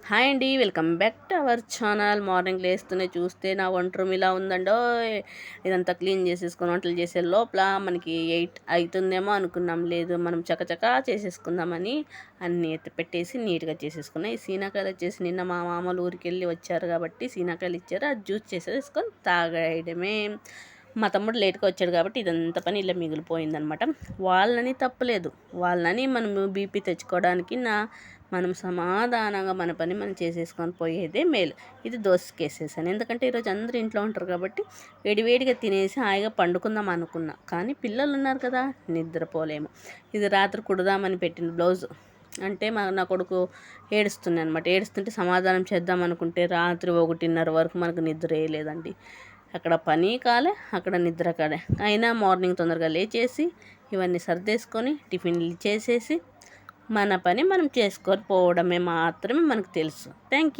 Hi అండి, welcome back to our channel. Morning లేస్తూనే చూస్తే నా వంట రూమ్ ఇలా ఉందండో. ఇదంతా క్లీన్ చేసేసుకొని వంటలు చేసే లోపల మనకి 8 అవుతుందేమో అనుకున్నాం. లేదు, మనం చకచకా చేసేసుకుందామని అన్నీ ఎత్తి పెట్టేసి నీట్గా చేసేసుకున్నాం. ఈ సీనాకాయలు వచ్చేసి నిన్న మా మామూలు ఊరికి వెళ్ళి వచ్చారు కాబట్టి సీనాకాయలు ఇచ్చారు, అది జ్యూస్ చేసేసుకొని తాగడమే. మా తమ్ముడు లేట్గా వచ్చాడు కాబట్టి ఇదంతా పని ఇలా మిగిలిపోయిందనమాట. వాళ్ళని తప్పలేదు, వాళ్ళని మనము బీపీ తెచ్చుకోవడానికి మనం సమాధానంగా మన పని మనం చేసేసుకొని పోయేదే మేలు. ఇది దోసకేసేసాను, ఎందుకంటే ఈరోజు అందరూ ఇంట్లో ఉంటారు కాబట్టి వేడివేడిగా తినేసి హాయిగా పండుకుందాం అనుకున్నా. కానీ పిల్లలు ఉన్నారు కదా, నిద్రపోలేము. ఇది రాత్రి కుడదామని పెట్టిన బ్లౌజు అంటే నా కొడుకు ఏడుస్తున్నాయి అనమాట. ఏడుస్తుంటే సమాధానం చేద్దాం అనుకుంటే రాత్రి 1:30 వరకు మనకు నిద్ర వేయలేదండి. అక్కడ పని కాలే, అక్కడ నిద్ర కాలే. అయినా మార్నింగ్ తొందరగా లేచేసి ఇవన్నీ సర్దేసుకొని టిఫిన్లు చేసేసి మన పని మనం చేసుకొని పోవడమే మాత్రమే మనకు తెలుసు. Thank you.